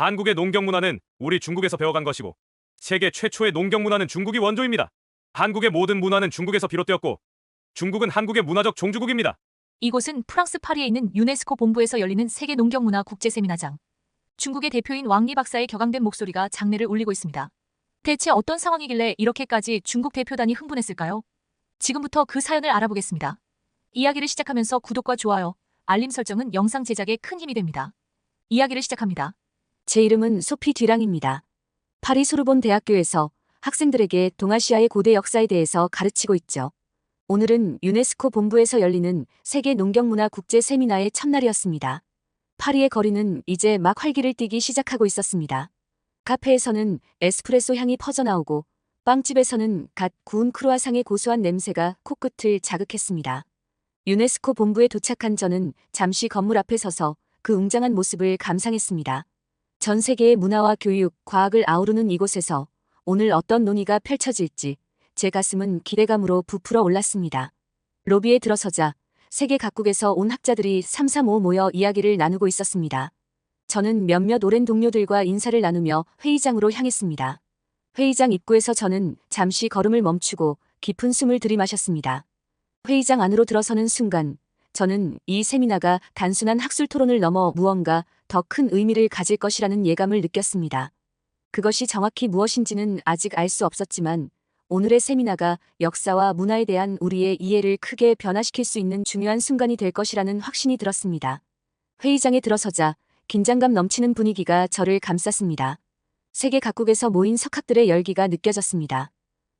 한국의 농경 문화는 우리 중국에서 배워간 것이고 세계 최초의 농경 문화는 중국이 원조입니다. 한국의 모든 문화는 중국에서 비롯되었고 중국은 한국의 문화적 종주국입니다. 이곳은 프랑스 파리에 있는 유네스코 본부에서 열리는 세계 농경문화 국제 세미나장. 중국의 대표인 왕리 박사의 격앙된 목소리가 장내를 울리고 있습니다. 대체 어떤 상황이길래 이렇게까지 중국 대표단이 흥분했을까요? 지금부터 그 사연을 알아보겠습니다. 이야기를 시작하면서 구독과 좋아요, 알림 설정은 영상 제작에 큰 힘이 됩니다. 이야기를 시작합니다. 제 이름은 소피 듀랑입니다. 파리 소르본 대학교에서 학생들에게 동아시아의 고대 역사에 대해서 가르치고 있죠. 오늘은 유네스코 본부에서 열리는 세계 농경문화 국제 세미나의 첫날이었습니다. 파리의 거리는 이제 막 활기를 띠기 시작하고 있었습니다. 카페에서는 에스프레소 향이 퍼져나오고 빵집에서는 갓 구운 크루아상의 고소한 냄새가 코끝을 자극했습니다. 유네스코 본부에 도착한 저는 잠시 건물 앞에 서서 그 웅장한 모습을 감상했습니다. 전 세계의 문화와 교육, 과학을 아우르는 이곳에서 오늘 어떤 논의가 펼쳐질지 제 가슴은 기대감으로 부풀어 올랐습니다. 로비에 들어서자 세계 각국에서 온 학자들이 삼삼오오 모여 이야기를 나누고 있었습니다. 저는 몇몇 오랜 동료들과 인사를 나누며 회의장으로 향했습니다. 회의장 입구에서 저는 잠시 걸음을 멈추고 깊은 숨을 들이마셨습니다. 회의장 안으로 들어서는 순간 저는 이 세미나가 단순한 학술 토론을 넘어 무언가 더 큰 의미를 가질 것이라는 예감을 느꼈습니다. 그것이 정확히 무엇인지는 아직 알 수 없었지만 오늘의 세미나가 역사와 문화에 대한 우리의 이해를 크게 변화시킬 수 있는 중요한 순간이 될 것이라는 확신이 들었습니다. 회의장에 들어서자 긴장감 넘치는 분위기가 저를 감쌌습니다. 세계 각국에서 모인 석학들의 열기가 느껴졌습니다.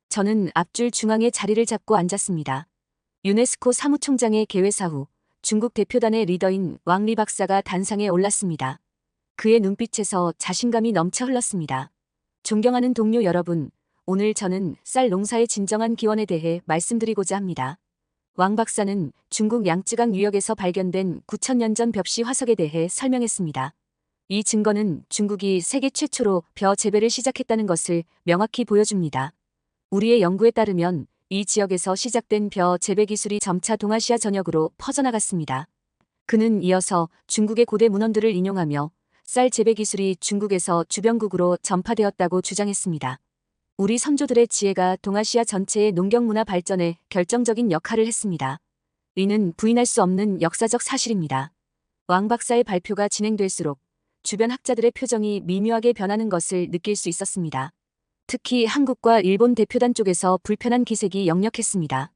저는 앞줄 중앙에 자리를 잡고 앉았습니다. 유네스코 사무총장의 개회사 후 중국 대표단의 리더인 왕리 박사가 단상에 올랐습니다. 그의 눈빛에서 자신감이 넘쳐 흘렀습니다. 존경하는 동료 여러분, 오늘 저는 쌀 농사의 진정한 기원에 대해 말씀드리고자 합니다. 왕 박사는 중국 양쯔강 유역에서 발견된 9,000년 전 벽시 화석에 대해 설명했습니다. 이 증거는 중국이 세계 최초로 벼 재배를 시작했다는 것을 명확히 보여줍니다. 우리의 연구에 따르면 이 지역에서 시작된 벼 재배 기술이 점차 동아시아 전역으로 퍼져나갔습니다. 그는 이어서 중국의 고대 문헌들을 인용하며 쌀 재배 기술이 중국에서 주변국으로 전파되었다고 주장했습니다. 우리 선조들의 지혜가 동아시아 전체의 농경문화 발전에 결정적인 역할을 했습니다. 이는 부인할 수 없는 역사적 사실입니다. 왕 박사의 발표가 진행될수록 주변 학자들의 표정이 미묘하게 변하는 것을 느낄 수 있었습니다. 특히 한국과 일본 대표단 쪽에서 불편한 기색이 역력했습니다.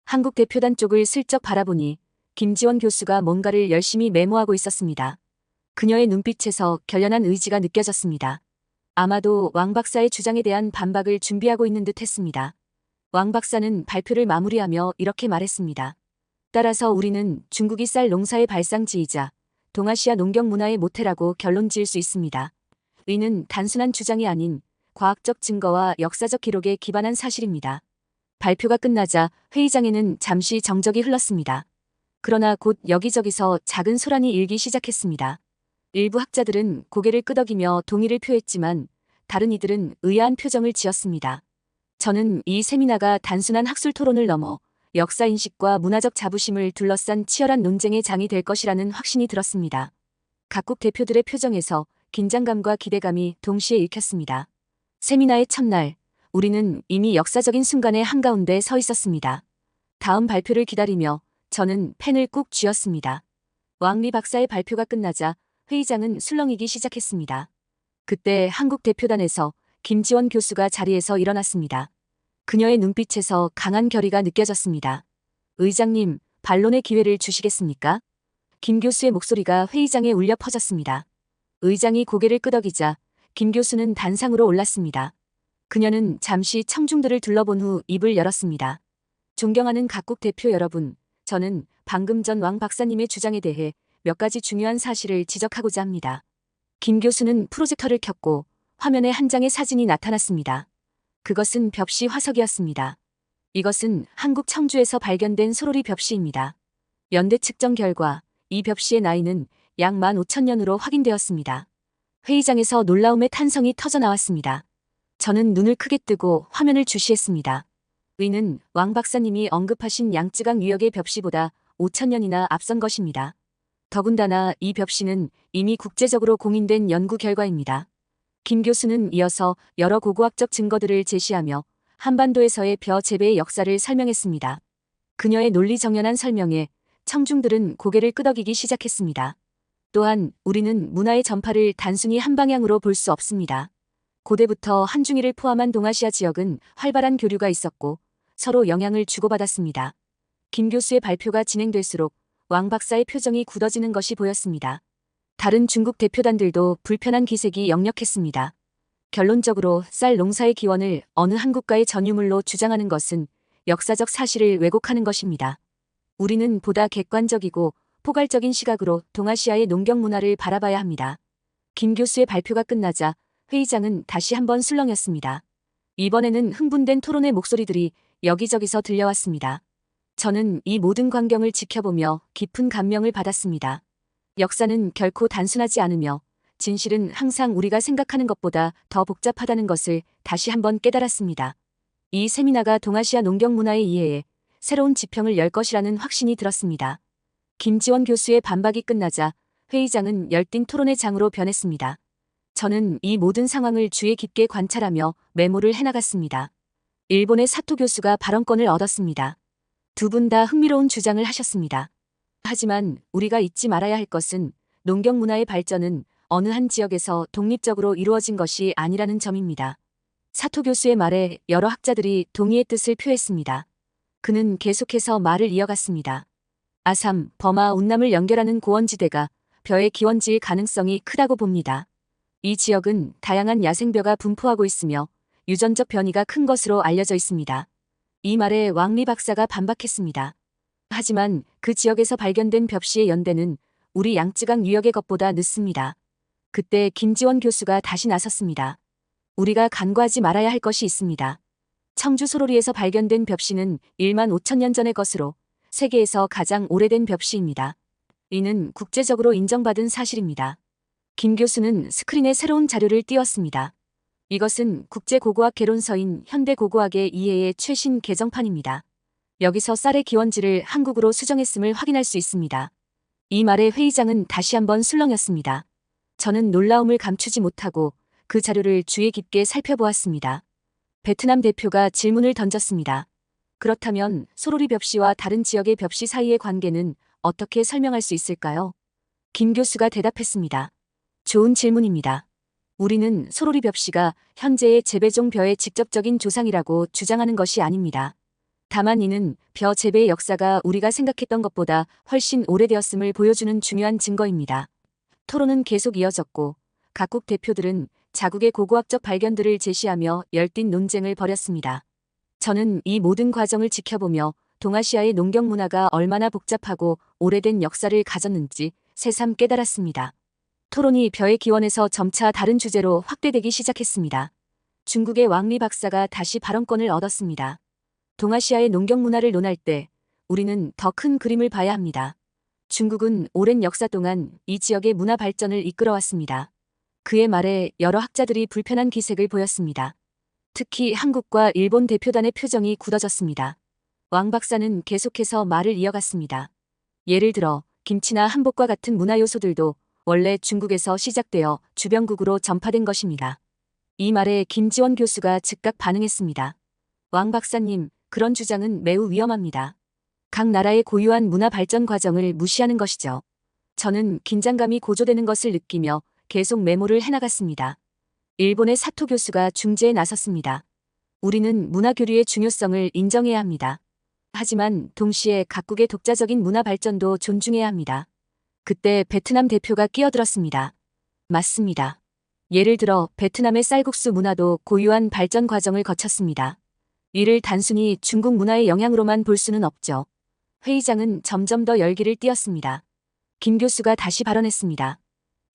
한국 대표단 쪽을 슬쩍 바라보니 김지원 교수가 뭔가를 열심히 메모하고 있었습니다. 그녀의 눈빛에서 결연한 의지가 느껴졌습니다. 아마도 왕 박사의 주장에 대한 반박을 준비하고 있는 듯 했습니다. 왕 박사는 발표를 마무리하며 이렇게 말했습니다. 따라서 우리는 중국이 쌀 농사의 발상지이자 동아시아 농경 문화의 모태라고 결론 지을 수 있습니다. 이는 단순한 주장이 아닌 과학적 증거와 역사적 기록에 기반한 사실입니다. 발표가 끝나자 회의장에는 잠시 정적이 흘렀습니다. 그러나 곧 여기저기서 작은 소란이 일기 시작했습니다. 일부 학자들은 고개를 끄덕이며 동의를 표했지만 다른 이들은 의아한 표정을 지었습니다. 저는 이 세미나가 단순한 학술 토론을 넘어 역사인식과 문화적 자부심을 둘러싼 치열한 논쟁의 장이 될 것이라는 확신이 들었습니다. 각국 대표들의 표정에서 긴장감과 기대감이 동시에 읽혔습니다. 세미나의 첫날, 우리는 이미 역사적인 순간의 한가운데 서 있었습니다. 다음 발표를 기다리며 저는 펜을 꾹 쥐었습니다. 왕리 박사의 발표가 끝나자 회의장은 술렁이기 시작했습니다. 그때 한국 대표단에서 김지원 교수가 자리에서 일어났습니다. 그녀의 눈빛에서 강한 결의가 느껴졌습니다. 의장님, 반론의 기회를 주시겠습니까? 김 교수의 목소리가 회의장에 울려 퍼졌습니다. 의장이 고개를 끄덕이자 김 교수는 단상으로 올랐습니다. 그녀는 잠시 청중들을 둘러본 후 입을 열었습니다. 존경하는 각국 대표 여러분, 저는 방금 전 왕 박사님의 주장에 대해 몇 가지 중요한 사실을 지적하고자 합니다. 김 교수는 프로젝터를 켰고 화면에 한 장의 사진이 나타났습니다. 그것은 벽시 화석이었습니다. 이것은 한국 청주에서 발견된 소로리 벽시입니다. 연대 측정 결과 이 벽시의 나이는 약 15,000년으로 확인되었습니다. 회의장에서 놀라움의 탄성이 터져나왔습니다. 저는 눈을 크게 뜨고 화면을 주시했습니다. 이는 왕 박사님이 언급하신 양쯔강 유역의 벽시보다 5,000년이나 앞선 것입니다. 더군다나 이 벽시는 이미 국제적으로 공인된 연구 결과입니다. 김 교수는 이어서 여러 고고학적 증거들을 제시하며 한반도에서의 벼 재배의 역사를 설명했습니다. 그녀의 논리정연한 설명에 청중들은 고개를 끄덕이기 시작했습니다. 또한 우리는 문화의 전파를 단순히 한 방향으로 볼 수 없습니다. 고대부터 한중일을 포함한 동아시아 지역은 활발한 교류가 있었고 서로 영향을 주고받았습니다. 김 교수의 발표가 진행될수록 왕 박사의 표정이 굳어지는 것이 보였습니다. 다른 중국 대표단들도 불편한 기색이 역력했습니다. 결론적으로 쌀 농사의 기원을 어느 한 국가의 전유물로 주장하는 것은 역사적 사실을 왜곡하는 것입니다. 우리는 보다 객관적이고 포괄적인 시각으로 동아시아의 농경 문화를 바라봐야 합니다. 김 교수의 발표가 끝나자 회의장은 다시 한번 술렁였습니다. 이번에는 흥분된 토론의 목소리들이 여기저기서 들려왔습니다. 저는 이 모든 광경을 지켜보며 깊은 감명을 받았습니다. 역사는 결코 단순하지 않으며 진실은 항상 우리가 생각하는 것보다 더 복잡하다는 것을 다시 한번 깨달았습니다. 이 세미나가 동아시아 농경 문화의 이해에 새로운 지평을 열 것이라는 확신이 들었습니다. 김지원 교수의 반박이 끝나자 회의장은 열띤 토론의 장으로 변했습니다. 저는 이 모든 상황을 주의 깊게 관찰하며 메모를 해나갔습니다. 일본의 사토 교수가 발언권을 얻었습니다. 두 분 다 흥미로운 주장을 하셨습니다. 하지만 우리가 잊지 말아야 할 것은 농경 문화의 발전은 어느 한 지역에서 독립적으로 이루어진 것이 아니라는 점입니다. 사토 교수의 말에 여러 학자들이 동의의 뜻을 표했습니다. 그는 계속해서 말을 이어갔습니다. 아삼, 버마, 운남을 연결하는 고원지대가 벼의 기원지일 가능성이 크다고 봅니다. 이 지역은 다양한 야생벼가 분포하고 있으며 유전적 변이가 큰 것으로 알려져 있습니다. 이 말에 왕리 박사가 반박했습니다. 하지만 그 지역에서 발견된 벽시의 연대는 우리 양쯔강 유역의 것보다 늦습니다. 그때 김지원 교수가 다시 나섰습니다. 우리가 간과하지 말아야 할 것이 있습니다. 청주 소로리에서 발견된 벽시는 1만 5천 년 전의 것으로 세계에서 가장 오래된 벽시입니다. 이는 국제적으로 인정받은 사실입니다. 김 교수는 스크린에 새로운 자료를 띄웠습니다. 이것은 국제고고학 개론서인 현대고고학의 이해의 최신 개정판입니다. 여기서 쌀의 기원지를 한국으로 수정했음을 확인할 수 있습니다. 이 말에 회의장은 다시 한번 술렁였습니다. 저는 놀라움을 감추지 못하고 그 자료를 주의 깊게 살펴보았습니다. 베트남 대표가 질문을 던졌습니다. 그렇다면 소로리 벽시와 다른 지역의 벽시 사이의 관계는 어떻게 설명할 수 있을까요? 김 교수가 대답했습니다. 좋은 질문입니다. 우리는 소로리 벽시가 현재의 재배종 벼의 직접적인 조상이라고 주장하는 것이 아닙니다. 다만 이는 벼 재배의 역사가 우리가 생각했던 것보다 훨씬 오래되었음을 보여주는 중요한 증거입니다. 토론은 계속 이어졌고 각국 대표들은 자국의 고고학적 발견들을 제시하며 열띤 논쟁을 벌였습니다. 저는 이 모든 과정을 지켜보며 동아시아의 농경 문화가 얼마나 복잡하고 오래된 역사를 가졌는지 새삼 깨달았습니다. 토론이 벼의 기원에서 점차 다른 주제로 확대되기 시작했습니다. 중국의 왕리 박사가 다시 발언권을 얻었습니다. 동아시아의 농경 문화를 논할 때 우리는 더 큰 그림을 봐야 합니다. 중국은 오랜 역사 동안 이 지역의 문화 발전을 이끌어왔습니다. 그의 말에 여러 학자들이 불편한 기색을 보였습니다. 특히 한국과 일본 대표단의 표정이 굳어졌습니다. 왕 박사는 계속해서 말을 이어갔습니다. 예를 들어 김치나 한복과 같은 문화 요소들도 원래 중국에서 시작되어 주변국으로 전파된 것입니다. 이 말에 김지원 교수가 즉각 반응했습니다. 왕 박사님, 그런 주장은 매우 위험합니다. 각 나라의 고유한 문화 발전 과정을 무시하는 것이죠. 저는 긴장감이 고조되는 것을 느끼며 계속 메모를 해나갔습니다. 일본의 사토 교수가 중재에 나섰습니다. 우리는 문화 교류의 중요성을 인정해야 합니다. 하지만 동시에 각국의 독자적인 문화 발전도 존중해야 합니다. 그때 베트남 대표가 끼어들었습니다. 맞습니다. 예를 들어 베트남의 쌀국수 문화도 고유한 발전 과정을 거쳤습니다. 이를 단순히 중국 문화의 영향으로만 볼 수는 없죠. 회의장은 점점 더 열기를 띠었습니다. 김 교수가 다시 발언했습니다.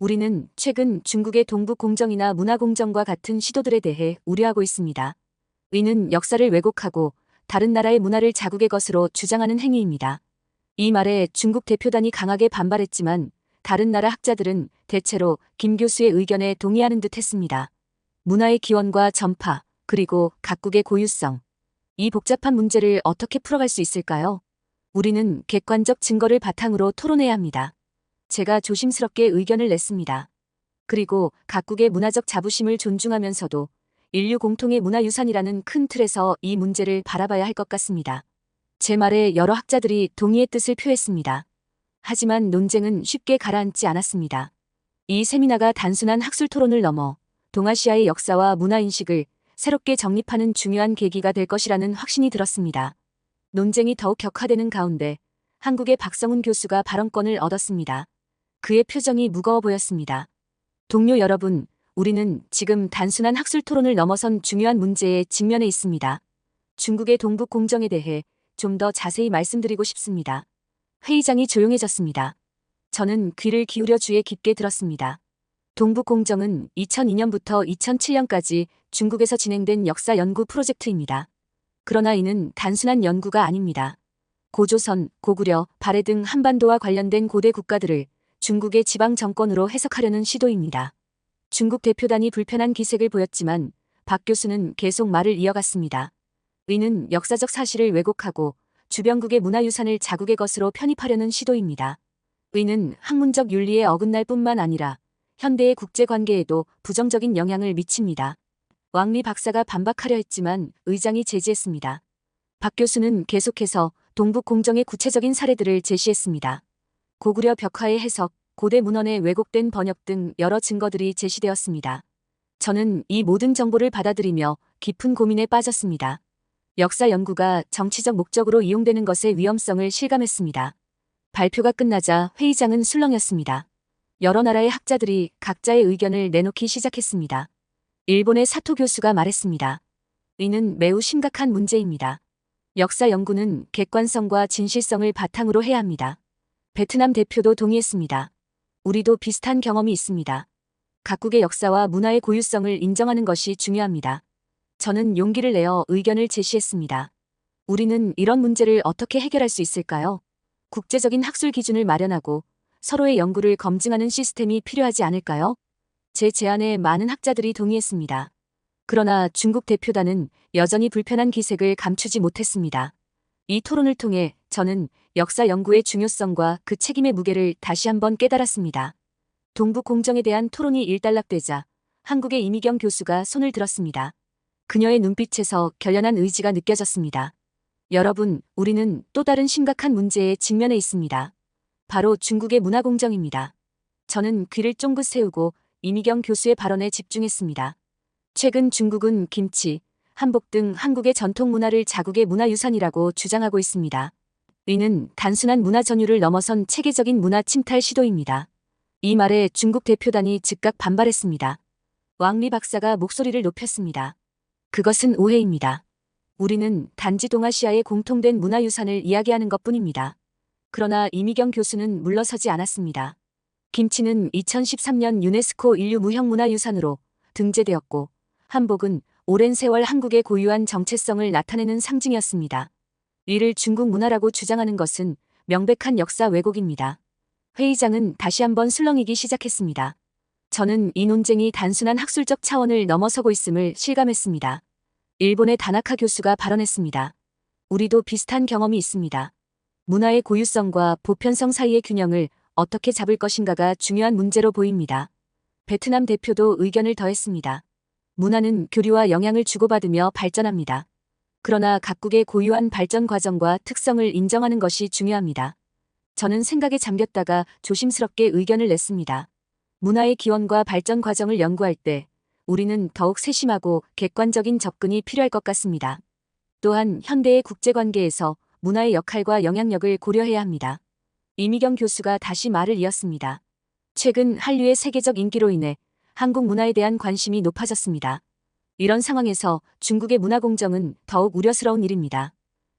우리는 최근 중국의 동북 공정이나 문화 공정과 같은 시도들에 대해 우려하고 있습니다. 이는 역사를 왜곡하고 다른 나라의 문화를 자국의 것으로 주장하는 행위입니다. 이 말에 중국 대표단이 강하게 반발했지만 다른 나라 학자들은 대체로 김 교수의 의견에 동의하는 듯 했습니다. 문화의 기원과 전파, 그리고 각국의 고유성. 이 복잡한 문제를 어떻게 풀어갈 수 있을까요? 우리는 객관적 증거를 바탕으로 토론해야 합니다. 제가 조심스럽게 의견을 냈습니다. 그리고 각국의 문화적 자부심을 존중하면서도 인류 공통의 문화유산이라는 큰 틀에서 이 문제를 바라봐야 할 것 같습니다. 제 말에 여러 학자들이 동의의 뜻을 표했습니다. 하지만 논쟁은 쉽게 가라앉지 않았습니다. 이 세미나가 단순한 학술 토론을 넘어 동아시아의 역사와 문화인식을 새롭게 정립하는 중요한 계기가 될 것이라는 확신이 들었습니다. 논쟁이 더욱 격화되는 가운데 한국의 박성훈 교수가 발언권을 얻었습니다. 그의 표정이 무거워 보였습니다. 동료 여러분, 우리는 지금 단순한 학술 토론을 넘어선 중요한 문제에 직면해 있습니다. 중국의 동북 공정에 대해 좀 더 자세히 말씀드리고 싶습니다. 회의장이 조용해졌습니다. 저는 귀를 기울여 주에 깊게 들었습니다. 동북 공정은 2002년부터 2007년까지 중국에서 진행된 역사 연구 프로젝트입니다. 그러나 이는 단순한 연구가 아닙니다. 고조선, 고구려, 발해 등 한반도와 관련된 고대 국가들을 중국의 지방 정권으로 해석하려는 시도입니다. 중국 대표단이 불편한 기색을 보였지만 박 교수는 계속 말을 이어갔습니다. 이는 역사적 사실을 왜곡하고 주변국의 문화유산을 자국의 것으로 편입하려는 시도입니다. 이는 학문적 윤리에 어긋날 뿐만 아니라 현대의 국제관계에도 부정적인 영향을 미칩니다. 왕리 박사가 반박하려 했지만 의장이 제지했습니다. 박 교수는 계속해서 동북 공정의 구체적인 사례들을 제시했습니다. 고구려 벽화의 해석, 고대 문헌의 왜곡된 번역 등 여러 증거들이 제시되었습니다. 저는 이 모든 정보를 받아들이며 깊은 고민에 빠졌습니다. 역사 연구가 정치적 목적으로 이용되는 것의 위험성을 실감했습니다. 발표가 끝나자 회의장은 술렁였습니다. 여러 나라의 학자들이 각자의 의견을 내놓기 시작했습니다. 일본의 사토 교수가 말했습니다. 이는 매우 심각한 문제입니다. 역사 연구는 객관성과 진실성을 바탕으로 해야 합니다. 베트남 대표도 동의했습니다. 우리도 비슷한 경험이 있습니다. 각국의 역사와 문화의 고유성을 인정하는 것이 중요합니다. 저는 용기를 내어 의견을 제시했습니다. 우리는 이런 문제를 어떻게 해결할 수 있을까요? 국제적인 학술 기준을 마련하고 서로의 연구를 검증하는 시스템이 필요하지 않을까요? 제 제안에 많은 학자들이 동의했습니다. 그러나 중국 대표단은 여전히 불편한 기색을 감추지 못했습니다. 이 토론을 통해 저는 역사 연구의 중요성과 그 책임의 무게를 다시 한번 깨달았습니다. 동북 공정에 대한 토론이 일단락되자 한국의 이미경 교수가 손을 들었습니다. 그녀의 눈빛에서 결연한 의지가 느껴졌습니다. 여러분, 우리는 또 다른 심각한 문제에 직면해 있습니다. 바로 중국의 문화 공정입니다. 저는 귀를 쫑긋 세우고 이미경 교수의 발언에 집중했습니다. 최근 중국은 김치, 한복 등 한국의 전통 문화를 자국의 문화유산이라고 주장하고 있습니다. 이는 단순한 문화 전유를 넘어선 체계적인 문화 침탈 시도입니다. 이 말에 중국 대표단이 즉각 반발했습니다. 왕리 박사가 목소리를 높였습니다. 그것은 오해입니다. 우리는 단지 동아시아의 공통된 문화유산을 이야기하는 것뿐입니다. 그러나 이미경 교수는 물러서지 않았습니다. 김치는 2013년 유네스코 인류 무형문화유산으로 등재되었고 한복은 오랜 세월 한국의 고유한 정체성을 나타내는 상징이었습니다. 이를 중국 문화라고 주장하는 것은 명백한 역사 왜곡입니다. 회의장은 다시 한번 술렁이기 시작했습니다. 저는 이 논쟁이 단순한 학술적 차원을 넘어서고 있음을 실감했습니다. 일본의 다나카 교수가 발언했습니다. 우리도 비슷한 경험이 있습니다. 문화의 고유성과 보편성 사이의 균형을 어떻게 잡을 것인가가 중요한 문제로 보입니다. 베트남 대표도 의견을 더했습니다. 문화는 교류와 영향을 주고받으며 발전합니다. 그러나 각국의 고유한 발전 과정과 특성을 인정하는 것이 중요합니다. 저는 생각에 잠겼다가 조심스럽게 의견을 냈습니다. 문화의 기원과 발전 과정을 연구할 때 우리는 더욱 세심하고 객관적인 접근이 필요할 것 같습니다. 또한 현대의 국제관계에서 문화의 역할과 영향력을 고려해야 합니다. 이미경 교수가 다시 말을 이었습니다. 최근 한류의 세계적 인기로 인해 한국 문화에 대한 관심이 높아졌습니다. 이런 상황에서 중국의 문화 공정은 더욱 우려스러운 일입니다.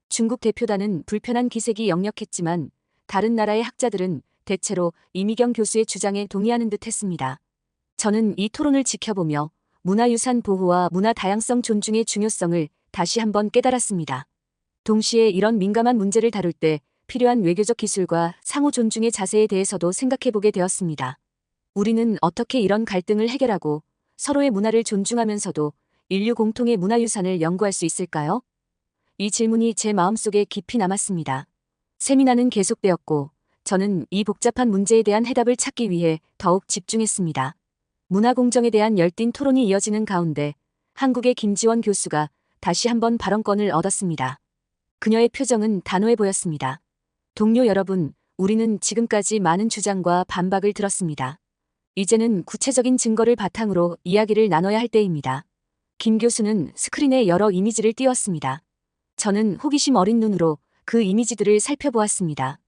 중국 대표단은 불편한 기색이 역력했지만 다른 나라의 학자들은 대체로 이미경 교수의 주장에 동의하는 듯 했습니다. 저는 이 토론을 지켜보며 문화유산 보호와 문화 다양성 존중의 중요성을 다시 한번 깨달았습니다. 동시에 이런 민감한 문제를 다룰 때 필요한 외교적 기술과 상호 존중의 자세에 대해서도 생각해보게 되었습니다. 우리는 어떻게 이런 갈등을 해결하고 서로의 문화를 존중하면서도 인류 공통의 문화유산을 연구할 수 있을까요? 이 질문이 제 마음속에 깊이 남았습니다. 세미나는 계속되었고 저는 이 복잡한 문제에 대한 해답을 찾기 위해 더욱 집중했습니다. 문화공정에 대한 열띤 토론이 이어지는 가운데 한국의 김지원 교수가 다시 한번 발언권을 얻었습니다. 그녀의 표정은 단호해 보였습니다. 동료 여러분, 우리는 지금까지 많은 주장과 반박을 들었습니다. 이제는 구체적인 증거를 바탕으로 이야기를 나눠야 할 때입니다. 김 교수는 스크린에 여러 이미지를 띄웠습니다. 저는 호기심 어린 눈으로 그 이미지들을 살펴보았습니다.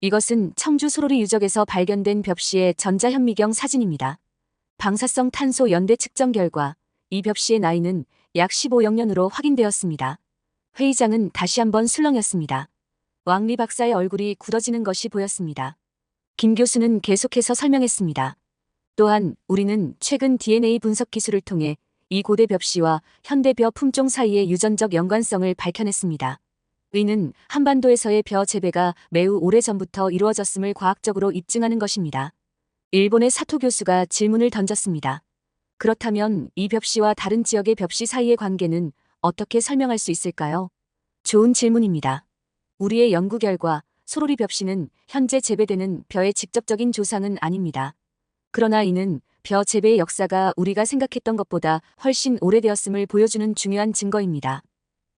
이것은 청주 소로리 유적에서 발견된 벽시의 전자현미경 사진입니다. 방사성 탄소 연대 측정 결과 이 벽시의 나이는 약 15억년으로 확인되었습니다. 회의장은 다시 한번 술렁였습니다. 왕리 박사의 얼굴이 굳어지는 것이 보였습니다. 김 교수는 계속해서 설명했습니다. 또한 우리는 최근 DNA 분석 기술을 통해 이 고대 벽시와 현대 벼 품종 사이의 유전적 연관성을 밝혀냈습니다. 이는 한반도에서의 벼 재배가 매우 오래전부터 이루어졌음을 과학적으로 입증하는 것입니다. 일본의 사토 교수가 질문을 던졌습니다. 그렇다면 이 벽시와 다른 지역의 벽시 사이의 관계는 어떻게 설명할 수 있을까요? 좋은 질문입니다. 우리의 연구 결과 소로리 벽시는 현재 재배되는 벼의 직접적인 조상은 아닙니다. 그러나 이는 벼 재배의 역사가 우리가 생각했던 것보다 훨씬 오래되었음을 보여주는 중요한 증거입니다.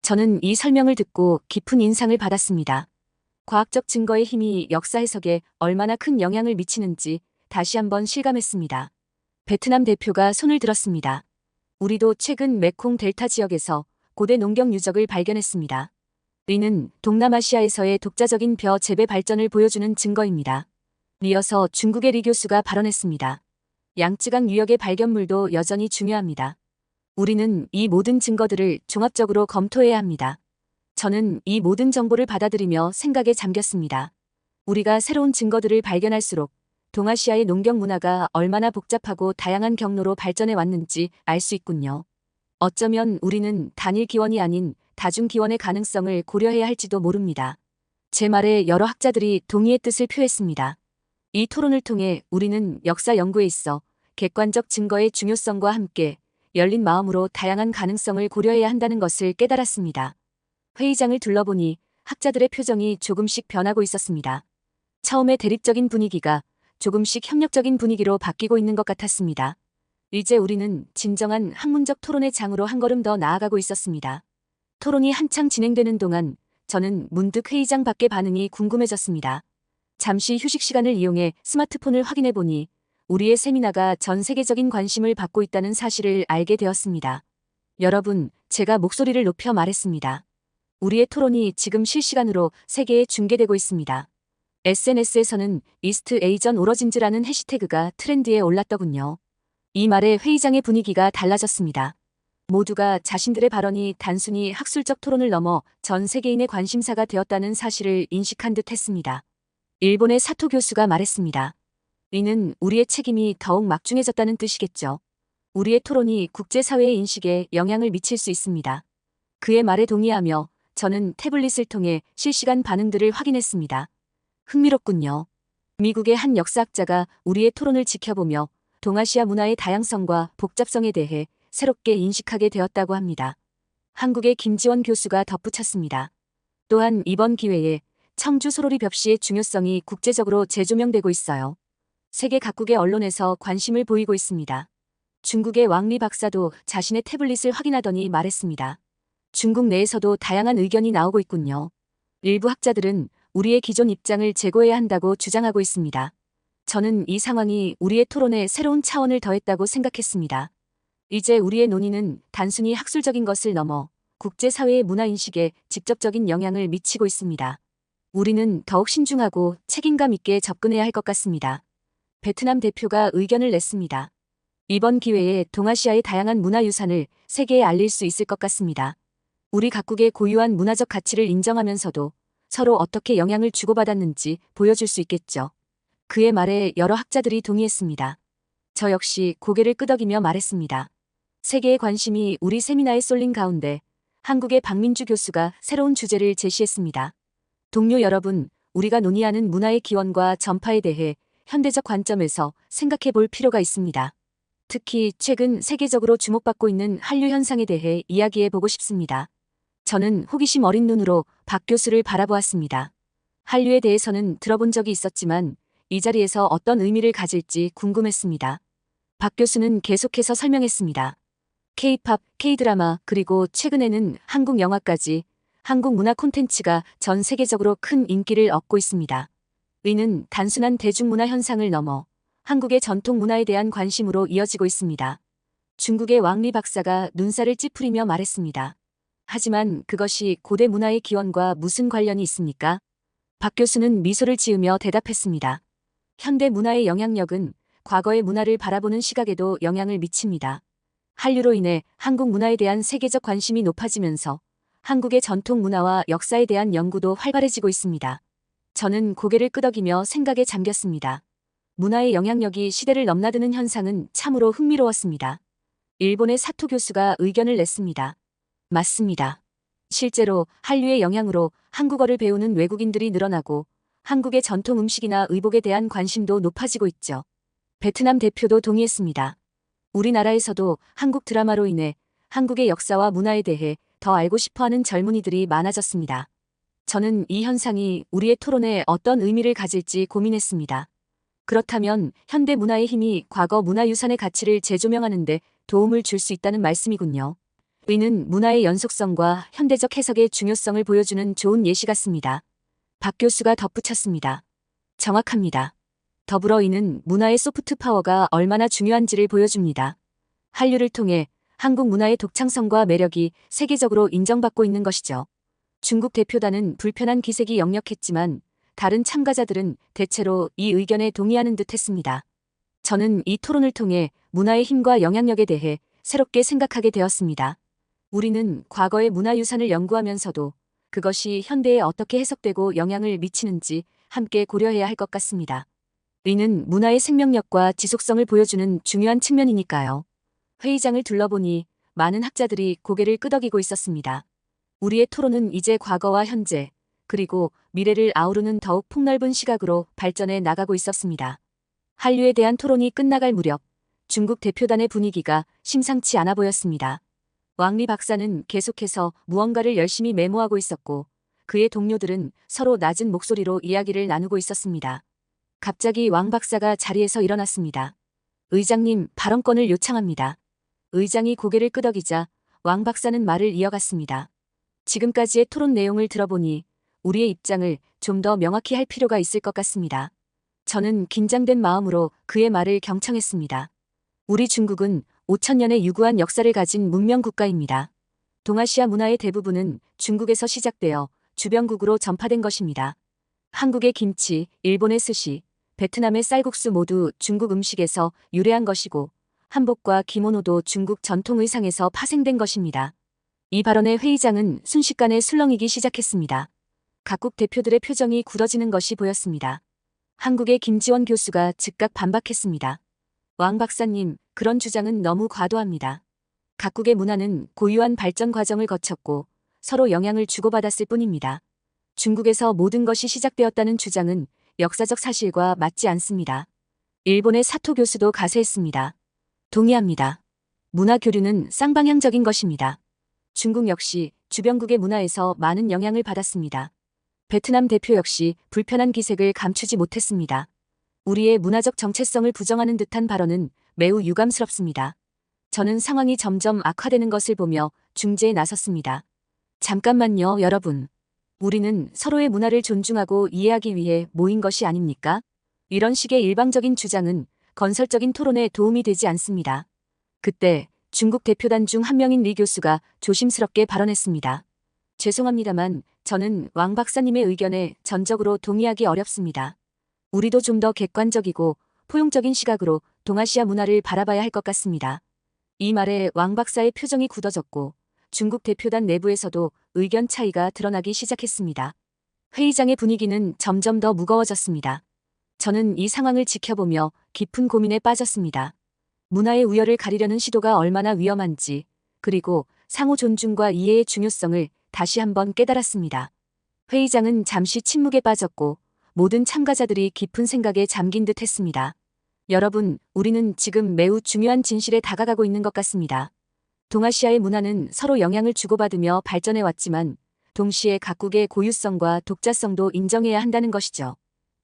저는 이 설명을 듣고 깊은 인상을 받았습니다. 과학적 증거의 힘이 역사 해석에 얼마나 큰 영향을 미치는지 다시 한번 실감했습니다. 베트남 대표가 손을 들었습니다. 우리도 최근 메콩 델타 지역에서 고대 농경 유적을 발견했습니다. 이는 동남아시아에서의 독자적인 벼 재배 발전을 보여주는 증거입니다. 이어서 중국의 리 교수가 발언했습니다. 양쯔강 유역의 발견물도 여전히 중요합니다. 우리는 이 모든 증거들을 종합적으로 검토해야 합니다. 저는 이 모든 정보를 받아들이며 생각에 잠겼습니다. 우리가 새로운 증거들을 발견할수록 동아시아의 농경 문화가 얼마나 복잡하고 다양한 경로로 발전해 왔는지 알 수 있군요. 어쩌면 우리는 단일 기원이 아닌 다중 기원의 가능성을 고려해야 할지도 모릅니다. 제 말에 여러 학자들이 동의의 뜻을 표했습니다. 이 토론을 통해 우리는 역사 연구에 있어 객관적 증거의 중요성과 함께 열린 마음으로 다양한 가능성을 고려해야 한다는 것을 깨달았습니다. 회의장을 둘러보니 학자들의 표정이 조금씩 변하고 있었습니다. 처음에 대립적인 분위기가 조금씩 협력적인 분위기로 바뀌고 있는 것 같았습니다. 이제 우리는 진정한 학문적 토론의 장으로 한 걸음 더 나아가고 있었습니다. 토론이 한창 진행되는 동안 저는 문득 회의장 밖의 반응이 궁금해졌습니다. 잠시 휴식 시간을 이용해 스마트폰을 확인해 보니 우리의 세미나가 전 세계적인 관심을 받고 있다는 사실을 알게 되었습니다. 여러분, 제가 목소리를 높여 말했습니다. 우리의 토론이 지금 실시간으로 세계에 중계되고 있습니다. SNS에서는 이스트 에이전 오러진즈라는 해시태그가 트렌드에 올랐더군요. 이 말에 회의장의 분위기가 달라졌습니다. 모두가 자신들의 발언이 단순히 학술적 토론을 넘어 전 세계인의 관심사가 되었다는 사실을 인식한 듯 했습니다. 일본의 사토 교수가 말했습니다. 이는 우리의 책임이 더욱 막중해졌다는 뜻이겠죠. 우리의 토론이 국제사회의 인식에 영향을 미칠 수 있습니다. 그의 말에 동의하며 저는 태블릿을 통해 실시간 반응들을 확인했습니다. 흥미롭군요. 미국의 한 역사학자가 우리의 토론을 지켜보며 동아시아 문화의 다양성과 복잡성에 대해 새롭게 인식하게 되었다고 합니다. 한국의 김지원 교수가 덧붙였습니다. 또한 이번 기회에 청주 소로리 벽시의 중요성이 국제적으로 재조명되고 있어요. 세계 각국의 언론에서 관심을 보이고 있습니다. 중국의 왕리 박사도 자신의 태블릿을 확인하더니 말했습니다. 중국 내에서도 다양한 의견이 나오고 있군요. 일부 학자들은 우리의 기존 입장을 재고해야 한다고 주장하고 있습니다. 저는 이 상황이 우리의 토론에 새로운 차원을 더했다고 생각했습니다. 이제 우리의 논의는 단순히 학술적인 것을 넘어 국제사회의 문화인식에 직접적인 영향을 미치고 있습니다. 우리는 더욱 신중하고 책임감 있게 접근해야 할 것 같습니다. 베트남 대표가 의견을 냈습니다. 이번 기회에 동아시아의 다양한 문화유산을 세계에 알릴 수 있을 것 같습니다. 우리 각국의 고유한 문화적 가치를 인정하면서도 서로 어떻게 영향을 주고받았는지 보여줄 수 있겠죠. 그의 말에 여러 학자들이 동의했습니다. 저 역시 고개를 끄덕이며 말했습니다. 세계의 관심이 우리 세미나에 쏠린 가운데 한국의 박민주 교수가 새로운 주제를 제시했습니다. 동료 여러분, 우리가 논의하는 문화의 기원과 전파에 대해 현대적 관점에서 생각해 볼 필요가 있습니다. 특히 최근 세계적으로 주목받고 있는 한류 현상에 대해 이야기해 보고 싶습니다. 저는 호기심 어린 눈으로 박 교수를 바라보았습니다. 한류에 대해서는 들어본 적이 있었지만 이 자리에서 어떤 의미를 가질지 궁금했습니다. 박 교수는 계속해서 설명했습니다. K-팝, K-드라마, 그리고 최근에는 한국 영화까지 한국 문화 콘텐츠가 전 세계적으로 큰 인기를 얻고 있습니다. 이는 단순한 대중문화 현상을 넘어 한국의 전통 문화에 대한 관심으로 이어지고 있습니다. 중국의 왕리 박사가 눈살을 찌푸리며 말했습니다. 하지만 그것이 고대 문화의 기원과 무슨 관련이 있습니까? 박 교수는 미소를 지으며 대답했습니다. 현대 문화의 영향력은 과거의 문화를 바라보는 시각에도 영향을 미칩니다. 한류로 인해 한국 문화에 대한 세계적 관심이 높아지면서 한국의 전통 문화와 역사에 대한 연구도 활발해지고 있습니다. 저는 고개를 끄덕이며 생각에 잠겼습니다. 문화의 영향력이 시대를 넘나드는 현상은 참으로 흥미로웠습니다. 일본의 사토 교수가 의견을 냈습니다. 맞습니다. 실제로 한류의 영향으로 한국어를 배우는 외국인들이 늘어나고 한국의 전통 음식이나 의복에 대한 관심도 높아지고 있죠. 베트남 대표도 동의했습니다. 우리나라에서도 한국 드라마로 인해 한국의 역사와 문화에 대해 더 알고 싶어하는 젊은이들이 많아졌습니다. 저는 이 현상이 우리의 토론에 어떤 의미를 가질지 고민했습니다. 그렇다면 현대 문화의 힘이 과거 문화유산의 가치를 재조명하는 데 도움을 줄 수 있다는 말씀이군요. 이는 문화의 연속성과 현대적 해석의 중요성을 보여주는 좋은 예시 같습니다. 박 교수가 덧붙였습니다. 정확합니다. 더불어 이는 문화의 소프트 파워가 얼마나 중요한지를 보여줍니다. 한류를 통해 한국 문화의 독창성과 매력이 세계적으로 인정받고 있는 것이죠. 중국 대표단은 불편한 기색이 역력했지만 다른 참가자들은 대체로 이 의견에 동의하는 듯 했습니다. 저는 이 토론을 통해 문화의 힘과 영향력에 대해 새롭게 생각하게 되었습니다. 우리는 과거의 문화유산을 연구하면서도 그것이 현대에 어떻게 해석되고 영향을 미치는지 함께 고려해야 할 것 같습니다. 이는 문화의 생명력과 지속성을 보여주는 중요한 측면이니까요. 회의장을 둘러보니 많은 학자들이 고개를 끄덕이고 있었습니다. 우리의 토론은 이제 과거와 현재, 그리고 미래를 아우르는 더욱 폭넓은 시각으로 발전해 나가고 있었습니다. 한류에 대한 토론이 끝나갈 무렵 중국 대표단의 분위기가 심상치 않아 보였습니다. 왕리 박사는 계속해서 무언가를 열심히 메모하고 있었고 그의 동료들은 서로 낮은 목소리로 이야기를 나누고 있었습니다. 갑자기 왕 박사가 자리에서 일어났습니다. 의장님, 발언권을 요청합니다. 의장이 고개를 끄덕이자 왕 박사는 말을 이어갔습니다. 지금까지의 토론 내용을 들어보니 우리의 입장을 좀 더 명확히 할 필요가 있을 것 같습니다. 저는 긴장된 마음으로 그의 말을 경청했습니다. 우리 중국은 5,000년의 유구한 역사를 가진 문명 국가입니다. 동아시아 문화의 대부분은 중국에서 시작되어 주변국으로 전파된 것입니다. 한국의 김치, 일본의 스시, 베트남의 쌀국수 모두 중국 음식에서 유래한 것이고 한복과 기모노도 중국 전통 의상에서 파생된 것입니다. 이 발언에 회의장은 순식간에 술렁이기 시작했습니다. 각국 대표들의 표정이 굳어지는 것이 보였습니다. 한국의 김지원 교수가 즉각 반박했습니다. 왕 박사님, 그런 주장은 너무 과도합니다. 각국의 문화는 고유한 발전 과정을 거쳤고 서로 영향을 주고받았을 뿐입니다. 중국에서 모든 것이 시작되었다는 주장은 역사적 사실과 맞지 않습니다. 일본의 사토 교수도 가세했습니다. 동의합니다. 문화 교류는 쌍방향적인 것입니다. 중국 역시 주변국의 문화에서 많은 영향을 받았습니다. 베트남 대표 역시 불편한 기색을 감추지 못했습니다. 우리의 문화적 정체성을 부정하는 듯한 발언은 매우 유감스럽습니다. 저는 상황이 점점 악화되는 것을 보며 중재에 나섰습니다. 잠깐만요, 여러분. 우리는 서로의 문화를 존중하고 이해하기 위해 모인 것이 아닙니까? 이런 식의 일방적인 주장은 건설적인 토론에 도움이 되지 않습니다. 그때 중국 대표단 중 한 명인 리 교수가 조심스럽게 발언했습니다. 죄송합니다만 저는 왕 박사님의 의견에 전적으로 동의하기 어렵습니다. 우리도 좀 더 객관적이고 포용적인 시각으로 동아시아 문화를 바라봐야 할 것 같습니다. 이 말에 왕 박사의 표정이 굳어졌고 중국 대표단 내부에서도 의견 차이가 드러나기 시작했습니다. 회의장의 분위기는 점점 더 무거워졌습니다. 저는 이 상황을 지켜보며 깊은 고민에 빠졌습니다. 문화의 우열을 가리려는 시도가 얼마나 위험한지, 그리고 상호 존중과 이해의 중요성을 다시 한번 깨달았습니다. 회의장은 잠시 침묵에 빠졌고 모든 참가자들이 깊은 생각에 잠긴 듯 했습니다. 여러분, 우리는 지금 매우 중요한 진실에 다가가고 있는 것 같습니다. 동아시아의 문화는 서로 영향을 주고받으며 발전해 왔지만 동시에 각국의 고유성과 독자성도 인정해야 한다는 것이죠.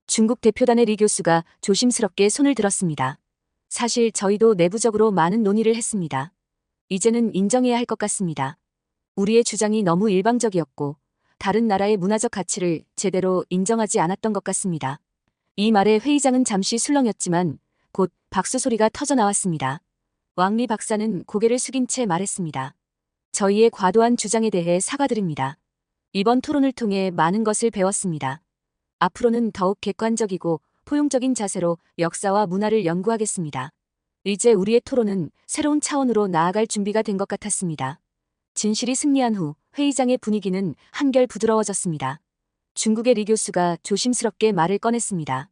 중국 대표단의 리 교수가 조심스럽게 손을 들었습니다. 사실 저희도 내부적으로 많은 논의를 했습니다. 이제는 인정해야 할 것 같습니다. 우리의 주장이 너무 일방적이었고 다른 나라의 문화적 가치를 제대로 인정하지 않았던 것 같습니다. 이 말에 회의장은 잠시 술렁였지만 곧 박수 소리가 터져 나왔습니다. 왕리 박사는 고개를 숙인 채 말했습니다. 저희의 과도한 주장에 대해 사과드립니다. 이번 토론을 통해 많은 것을 배웠습니다. 앞으로는 더욱 객관적이고 포용적인 자세로 역사와 문화를 연구하겠습니다. 이제 우리의 토론은 새로운 차원으로 나아갈 준비가 된 것 같았습니다. 진실이 승리한 후 회의장의 분위기는 한결 부드러워졌습니다. 중국의 리 교수가 조심스럽게 말을 꺼냈습니다.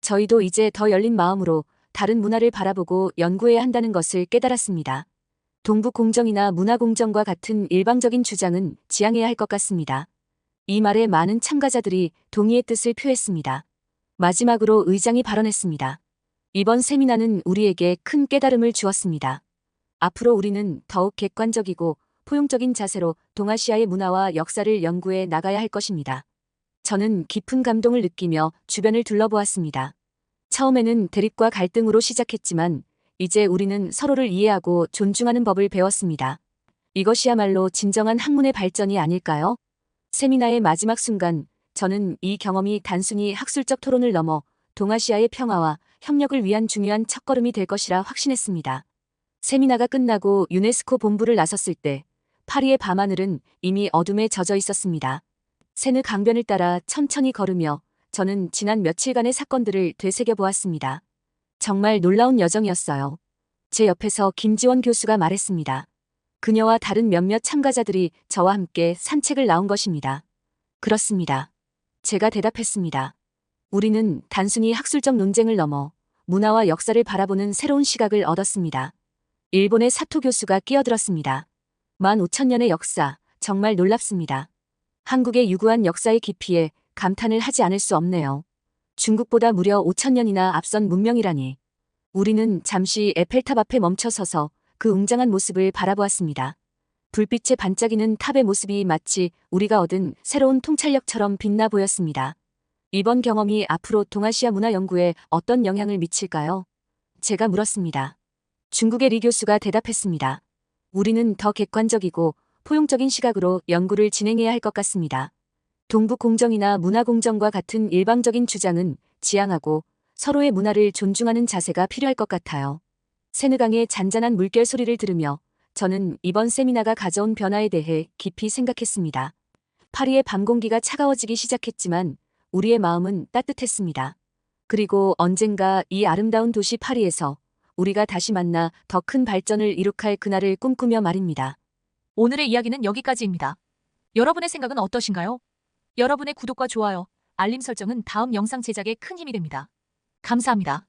저희도 이제 더 열린 마음으로 다른 문화를 바라보고 연구해야 한다는 것을 깨달았습니다. 동북 공정이나 문화 공정과 같은 일방적인 주장은 지양해야 할 것 같습니다. 이 말에 많은 참가자들이 동의의 뜻을 표했습니다. 마지막으로 의장이 발언했습니다. 이번 세미나는 우리에게 큰 깨달음을 주었습니다. 앞으로 우리는 더욱 객관적이고 포용적인 자세로 동아시아의 문화와 역사를 연구해 나가야 할 것입니다. 저는 깊은 감동을 느끼며 주변을 둘러보았습니다. 처음에는 대립과 갈등으로 시작했지만 이제 우리는 서로를 이해하고 존중하는 법을 배웠습니다. 이것이야말로 진정한 학문의 발전이 아닐까요? 세미나의 마지막 순간 저는 이 경험이 단순히 학술적 토론을 넘어 동아시아의 평화와 협력을 위한 중요한 첫걸음이 될 것이라 확신했습니다. 세미나가 끝나고 유네스코 본부를 나섰을 때 파리의 밤하늘은 이미 어둠에 젖어 있었습니다. 세느 강변을 따라 천천히 걸으며 저는 지난 며칠간의 사건들을 되새겨보았습니다. 정말 놀라운 여정이었어요. 제 옆에서 김지원 교수가 말했습니다. 그녀와 다른 몇몇 참가자들이 저와 함께 산책을 나온 것입니다. 그렇습니다. 제가 대답했습니다. 우리는 단순히 학술적 논쟁을 넘어 문화와 역사를 바라보는 새로운 시각을 얻었습니다. 일본의 사토 교수가 끼어들었습니다. 15,000년의 역사, 정말 놀랍습니다. 한국의 유구한 역사의 깊이에 감탄을 하지 않을 수 없네요. 중국보다 무려 5,000년이나 앞선 문명이라니. 우리는 잠시 에펠탑 앞에 멈춰서서 그 웅장한 모습을 바라보았습니다. 불빛에 반짝이는 탑의 모습이 마치 우리가 얻은 새로운 통찰력처럼 빛나 보였습니다. 이번 경험이 앞으로 동아시아 문화 연구에 어떤 영향을 미칠까요? 제가 물었습니다. 중국의 리 교수가 대답했습니다. 우리는 더 객관적이고 포용적인 시각으로 연구를 진행해야 할 것 같습니다. 동북 공정이나 문화 공정과 같은 일방적인 주장은 지양하고 서로의 문화를 존중하는 자세가 필요할 것 같아요. 세느강의 잔잔한 물결 소리를 들으며 저는 이번 세미나가 가져온 변화에 대해 깊이 생각했습니다. 파리의 밤 공기가 차가워지기 시작했지만 우리의 마음은 따뜻했습니다. 그리고 언젠가 이 아름다운 도시 파리에서 우리가 다시 만나 더 큰 발전을 이룩할 그날을 꿈꾸며 말입니다. 오늘의 이야기는 여기까지입니다. 여러분의 생각은 어떠신가요? 여러분의 구독과 좋아요, 알림 설정은 다음 영상 제작에 큰 힘이 됩니다. 감사합니다.